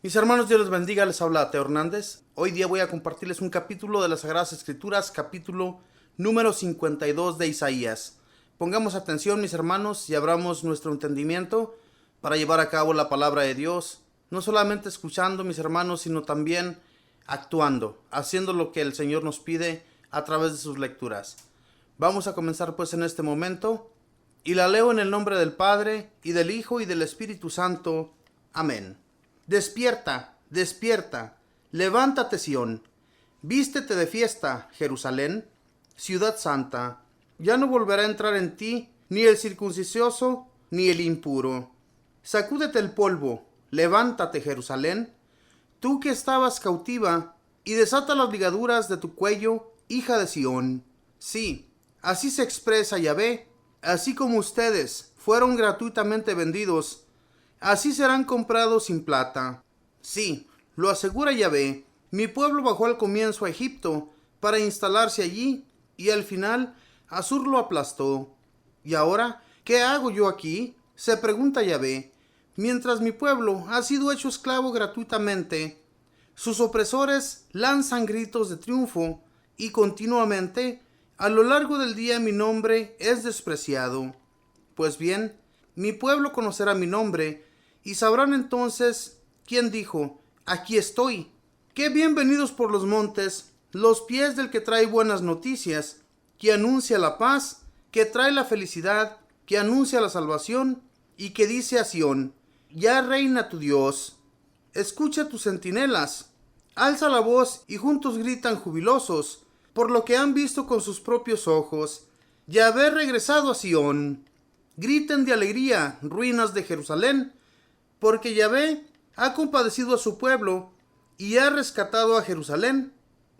Mis hermanos, Dios les bendiga, les habla Teo Hernández. Hoy día voy a compartirles un capítulo de las Sagradas Escrituras, capítulo número 52 de Isaías. Pongamos atención, mis hermanos, y abramos nuestro entendimiento para llevar a cabo la palabra de Dios, no solamente escuchando, mis hermanos, sino también actuando, haciendo lo que el Señor nos pide a través de sus lecturas. Vamos a comenzar pues en este momento, y la leo en el nombre del Padre, y del Hijo, y del Espíritu Santo. Amén. Despierta, despierta, levántate Sión, vístete de fiesta, Jerusalén, ciudad santa. Ya no volverá a entrar en ti ni el circuncioso ni el impuro. Sacúdete el polvo, levántate Jerusalén, tú que estabas cautiva, y desata las ligaduras de tu cuello, hija de Sión. Sí, así se expresa Yahvé, así como ustedes fueron gratuitamente vendidos, así serán comprados sin plata. Sí, lo asegura Yahvé, mi pueblo bajó al comienzo a Egipto para instalarse allí, y al final Asur lo aplastó. ¿Y ahora qué hago yo aquí?, se pregunta Yahvé, mientras mi pueblo ha sido hecho esclavo gratuitamente. Sus opresores lanzan gritos de triunfo, y continuamente, a lo largo del día, mi nombre es despreciado. Pues bien, mi pueblo conocerá mi nombre, y sabrán entonces quién dijo: aquí estoy. Qué bienvenidos por los montes los pies del que trae buenas noticias, que anuncia la paz, que trae la felicidad, que anuncia la salvación, y que dice a Sión: ya reina tu Dios. Escucha tus centinelas, alza la voz y juntos gritan jubilosos, por lo que han visto con sus propios ojos, Yahvé regresado a Sión. Griten de alegría, ruinas de Jerusalén, porque Yahvé ha compadecido a su pueblo y ha rescatado a Jerusalén.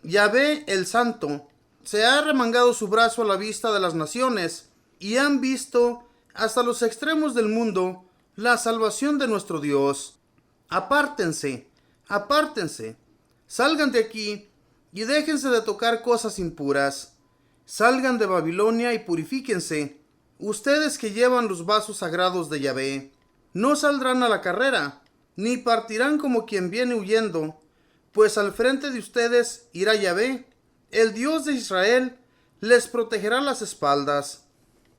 Yahvé el Santo se ha remangado su brazo a la vista de las naciones, y han visto hasta los extremos del mundo la salvación de nuestro Dios. Apártense, apártense, salgan de aquí y déjense de tocar cosas impuras. Salgan de Babilonia y purifíquense, ustedes que llevan los vasos sagrados de Yahvé. No saldrán a la carrera, ni partirán como quien viene huyendo, pues al frente de ustedes irá Yahvé, el Dios de Israel, les protegerá las espaldas.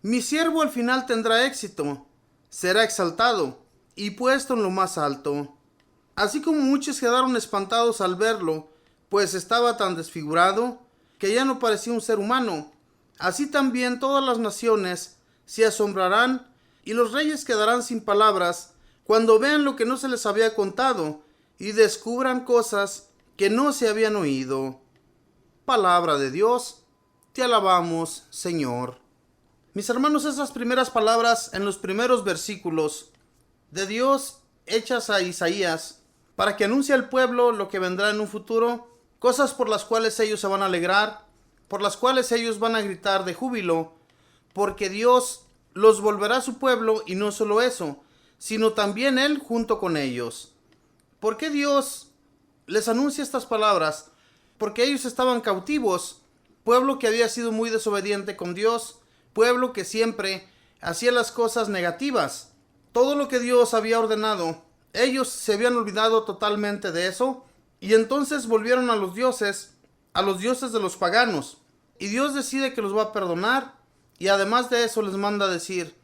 Mi siervo al final tendrá éxito, será exaltado y puesto en lo más alto. Así como muchos quedaron espantados al verlo, pues estaba tan desfigurado que ya no parecía un ser humano, así también todas las naciones se asombrarán y los reyes quedarán sin palabras cuando vean lo que no se les había contado y descubran cosas que no se habían oído. Palabra de Dios, te alabamos, Señor. Mis hermanos, esas primeras palabras en los primeros versículos de Dios hechas a Isaías para que anuncie al pueblo lo que vendrá en un futuro, cosas por las cuales ellos se van a alegrar, por las cuales ellos van a gritar de júbilo, porque Dios los volverá a su pueblo, y no solo eso, sino también Él junto con ellos. ¿Por qué Dios les anuncia estas palabras? Porque ellos estaban cautivos, pueblo que había sido muy desobediente con Dios, pueblo que siempre hacía las cosas negativas. Todo lo que Dios había ordenado, ellos se habían olvidado totalmente de eso, y entonces volvieron a los dioses de los paganos. Y Dios decide que los va a perdonar, y además de eso les manda decir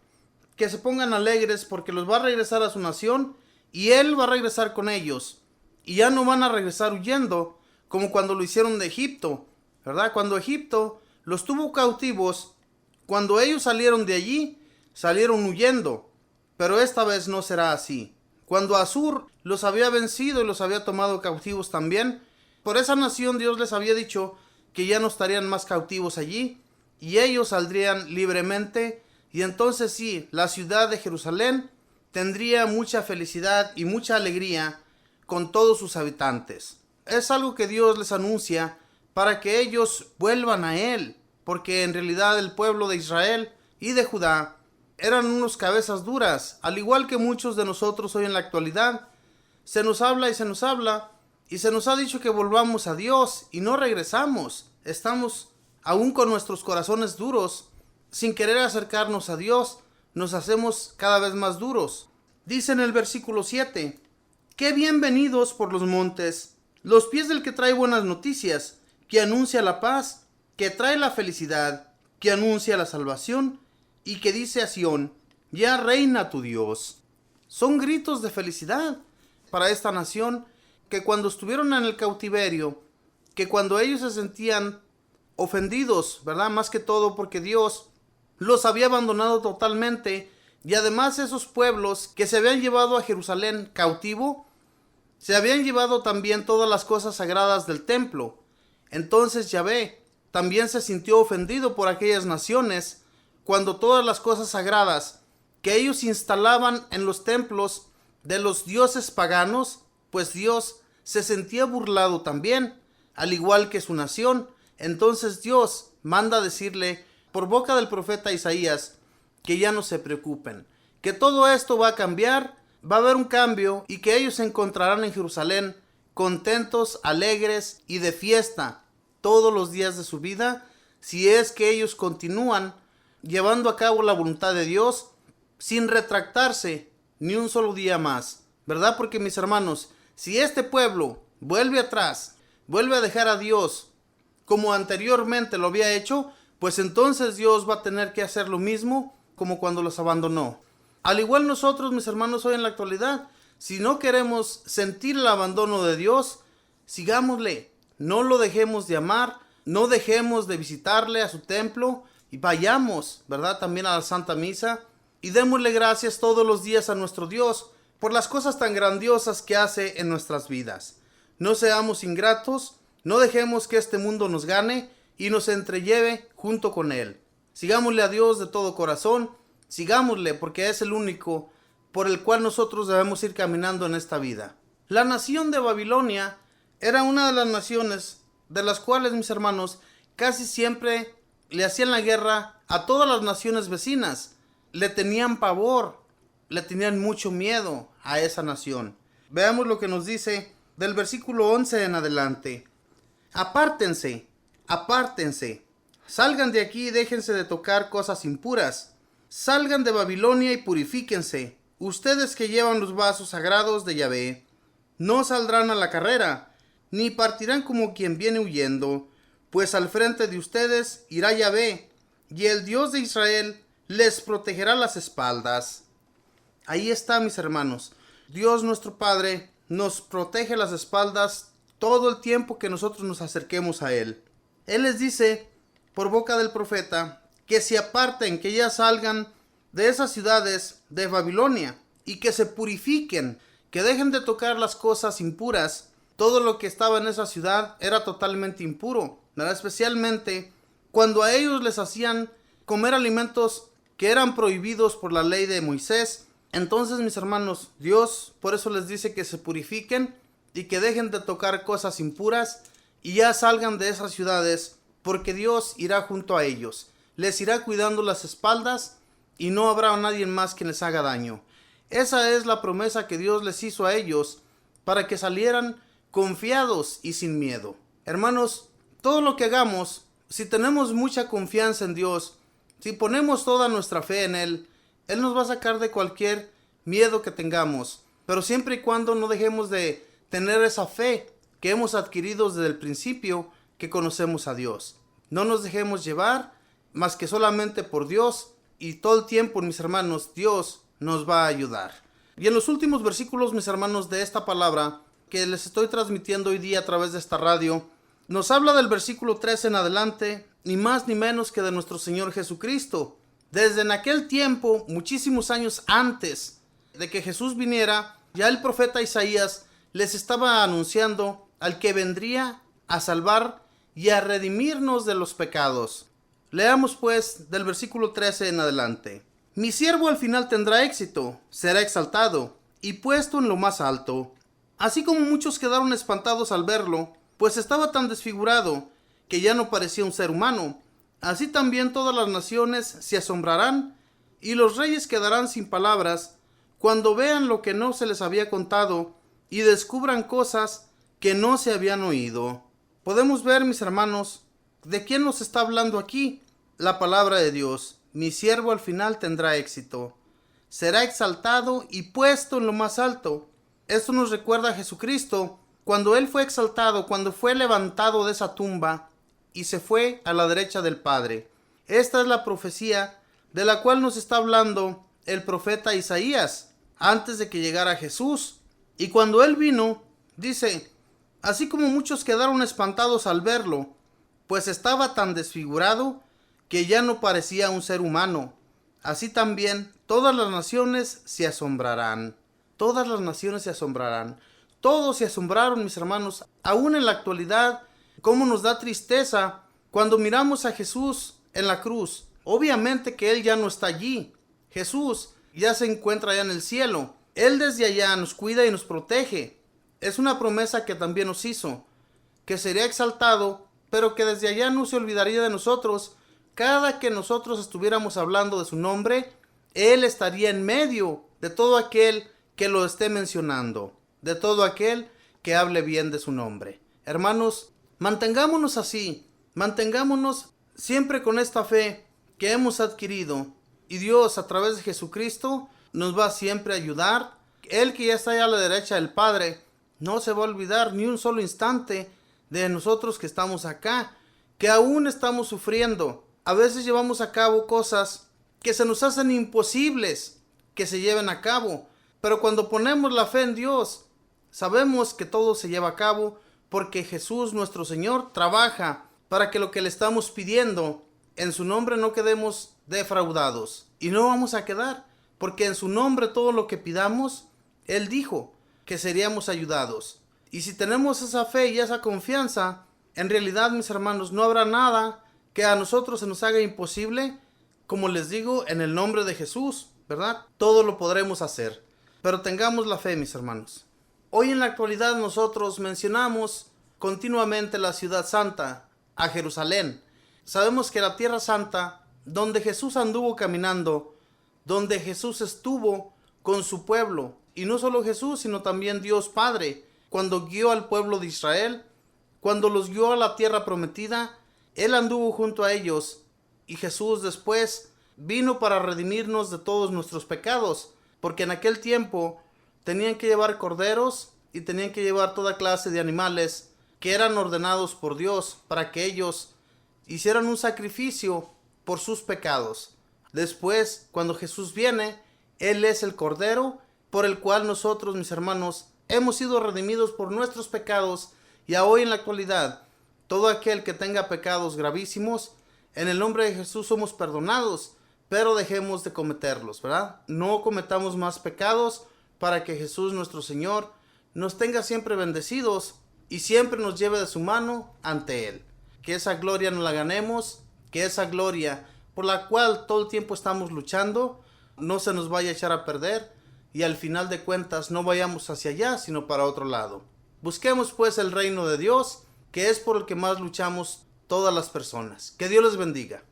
que se pongan alegres porque los va a regresar a su nación, y Él va a regresar con ellos. Y ya no van a regresar huyendo como cuando lo hicieron de Egipto, ¿verdad? Cuando Egipto los tuvo cautivos, cuando ellos salieron de allí, salieron huyendo. Pero esta vez no será así. Cuando Asur los había vencido y los había tomado cautivos también, por esa nación Dios les había dicho que ya no estarían más cautivos allí, y ellos saldrían libremente, y entonces sí, la ciudad de Jerusalén tendría mucha felicidad y mucha alegría con todos sus habitantes. Es algo que Dios les anuncia para que ellos vuelvan a Él, porque en realidad el pueblo de Israel y de Judá eran unos cabezas duras, al igual que muchos de nosotros hoy en la actualidad. Se nos habla y se nos habla, y se nos ha dicho que volvamos a Dios, y no regresamos. Estamos aún con nuestros corazones duros, sin querer acercarnos a Dios, nos hacemos cada vez más duros. Dice en el versículo 7, Qué bienvenidos por los montes los pies del que trae buenas noticias, que anuncia la paz, que trae la felicidad, que anuncia la salvación y que dice a Sión: ya reina tu Dios. Son gritos de felicidad para esta nación que cuando estuvieron en el cautiverio, que cuando ellos se sentían ofendidos, ¿verdad? Más que todo porque Dios los había abandonado totalmente, y además esos pueblos que se habían llevado a Jerusalén cautivo, se habían llevado también todas las cosas sagradas del templo. Entonces Yahvé también se sintió ofendido por aquellas naciones cuando todas las cosas sagradas que ellos instalaban en los templos de los dioses paganos, pues Dios se sentía burlado también, al igual que su nación. Entonces Dios manda decirle por boca del profeta Isaías que ya no se preocupen, que todo esto va a cambiar, va a haber un cambio y que ellos se encontrarán en Jerusalén contentos, alegres y de fiesta todos los días de su vida, si es que ellos continúan llevando a cabo la voluntad de Dios sin retractarse ni un solo día más, ¿verdad? Porque mis hermanos, si este pueblo vuelve atrás, vuelve a dejar a Dios como anteriormente lo había hecho, pues entonces Dios va a tener que hacer lo mismo como cuando los abandonó. Al igual nosotros, mis hermanos, hoy en la actualidad, si no queremos sentir el abandono de Dios, sigámosle, no lo dejemos de amar, no dejemos de visitarle a su templo y vayamos, ¿verdad? También a la Santa Misa y démosle gracias todos los días a nuestro Dios por las cosas tan grandiosas que hace en nuestras vidas. No seamos ingratos, no dejemos que este mundo nos gane y nos entrelleve junto con él. Sigámosle a Dios de todo corazón, sigámosle porque es el único por el cual nosotros debemos ir caminando en esta vida. La nación de Babilonia era una de las naciones de las cuales, mis hermanos, casi siempre le hacían la guerra a todas las naciones vecinas. Le tenían pavor, le tenían mucho miedo a esa nación. Veamos lo que nos dice del versículo 11 en adelante. Apártense, apártense, salgan de aquí y déjense de tocar cosas impuras. Salgan de Babilonia y purifíquense, ustedes que llevan los vasos sagrados de Yahvé. No saldrán a la carrera, ni partirán como quien viene huyendo, pues al frente de ustedes irá Yahvé, y el Dios de Israel les protegerá las espaldas. Ahí está, mis hermanos. Dios nuestro Padre nos protege las espaldas todo el tiempo que nosotros nos acerquemos a Él. Él les dice, por boca del profeta, que se aparten, que ya salgan de esas ciudades de Babilonia y que se purifiquen, que dejen de tocar las cosas impuras. Todo lo que estaba en esa ciudad era totalmente impuro, ¿verdad? Especialmente cuando a ellos les hacían comer alimentos que eran prohibidos por la ley de Moisés. Entonces, mis hermanos, Dios por eso les dice que se purifiquen y que dejen de tocar cosas impuras y ya salgan de esas ciudades, porque Dios irá junto a ellos, les irá cuidando las espaldas y no habrá nadie más que les haga daño. Esa es la promesa que Dios les hizo a ellos para que salieran confiados y sin miedo. Hermanos, todo lo que hagamos, si tenemos mucha confianza en Dios, si ponemos toda nuestra fe en Él, Él nos va a sacar de cualquier miedo que tengamos, pero siempre y cuando no dejemos de tener esa fe que hemos adquirido desde el principio que conocemos a Dios. No nos dejemos llevar más que solamente por Dios, y todo el tiempo, mis hermanos, Dios nos va a ayudar. Y en los últimos versículos, mis hermanos, de esta palabra que les estoy transmitiendo hoy día a través de esta radio, nos habla del versículo 13 en adelante, ni más ni menos que de nuestro Señor Jesucristo. Desde en aquel tiempo, muchísimos años antes de que Jesús viniera, ya el profeta Isaías les estaba anunciando al que vendría a salvar y a redimirnos de los pecados. Leamos pues del versículo 13 en adelante. Mi siervo al final tendrá éxito, será exaltado y puesto en lo más alto. Así como muchos quedaron espantados al verlo, pues estaba tan desfigurado que ya no parecía un ser humano, así también todas las naciones se asombrarán y los reyes quedarán sin palabras cuando vean lo que no se les había contado y descubran cosas que no se habían oído. Podemos ver, mis hermanos, ¿de quién nos está hablando aquí? La palabra de Dios. Mi siervo al final tendrá éxito, será exaltado y puesto en lo más alto. Esto nos recuerda a Jesucristo cuando Él fue exaltado, cuando fue levantado de esa tumba y se fue a la derecha del Padre. Esta es la profecía de la cual nos está hablando el profeta Isaías antes de que llegara Jesús. Y cuando Él vino, dice, así como muchos quedaron espantados al verlo, pues estaba tan desfigurado que ya no parecía un ser humano. Así también todas las naciones se asombrarán. Todas las naciones se asombrarán. Todos se asombraron, mis hermanos. Aún en la actualidad, cómo nos da tristeza cuando miramos a Jesús en la cruz. Obviamente que Él ya no está allí. Jesús ya se encuentra allá en el cielo. Él desde allá nos cuida y nos protege. Es una promesa que también nos hizo, que sería exaltado, pero que desde allá no se olvidaría de nosotros. Cada que nosotros estuviéramos hablando de su nombre, Él estaría en medio de todo aquel que lo esté mencionando, de todo aquel que hable bien de su nombre. Hermanos, mantengámonos así, mantengámonos siempre con esta fe que hemos adquirido, y Dios a través de Jesucristo nos va siempre a ayudar. Él que ya está allá a la derecha del Padre no se va a olvidar ni un solo instante de nosotros que estamos acá, que aún estamos sufriendo. A veces llevamos a cabo cosas que se nos hacen imposibles que se lleven a cabo, pero cuando ponemos la fe en Dios, sabemos que todo se lleva a cabo porque Jesús nuestro Señor trabaja para que lo que le estamos pidiendo en su nombre no quedemos defraudados. Y no vamos a quedar, porque en su nombre todo lo que pidamos, Él dijo que seríamos ayudados. Y si tenemos esa fe y esa confianza, en realidad, mis hermanos, no habrá nada que a nosotros se nos haga imposible. Como les digo, en el nombre de Jesús, ¿verdad? Todo lo podremos hacer. Pero tengamos la fe, mis hermanos. Hoy en la actualidad nosotros mencionamos continuamente la ciudad santa, a Jerusalén. Sabemos que la tierra santa, donde Jesús anduvo caminando, donde Jesús estuvo con su pueblo, y no solo Jesús, sino también Dios Padre, cuando guió al pueblo de Israel, cuando los guió a la tierra prometida, Él anduvo junto a ellos, y Jesús después vino para redimirnos de todos nuestros pecados, porque en aquel tiempo tenían que llevar corderos y tenían que llevar toda clase de animales que eran ordenados por Dios para que ellos hicieran un sacrificio por sus pecados. Después, cuando Jesús viene, Él es el cordero por el cual nosotros, mis hermanos, hemos sido redimidos por nuestros pecados, y a hoy en la actualidad, todo aquel que tenga pecados gravísimos, en el nombre de Jesús somos perdonados, pero dejemos de cometerlos, ¿verdad? No cometamos más pecados para que Jesús nuestro Señor nos tenga siempre bendecidos y siempre nos lleve de su mano ante Él. Que esa gloria nos la ganemos, que esa gloria por la cual todo el tiempo estamos luchando no se nos vaya a echar a perder y al final de cuentas no vayamos hacia allá, sino para otro lado. Busquemos pues el reino de Dios, que es por el que más luchamos todas las personas. Que Dios les bendiga.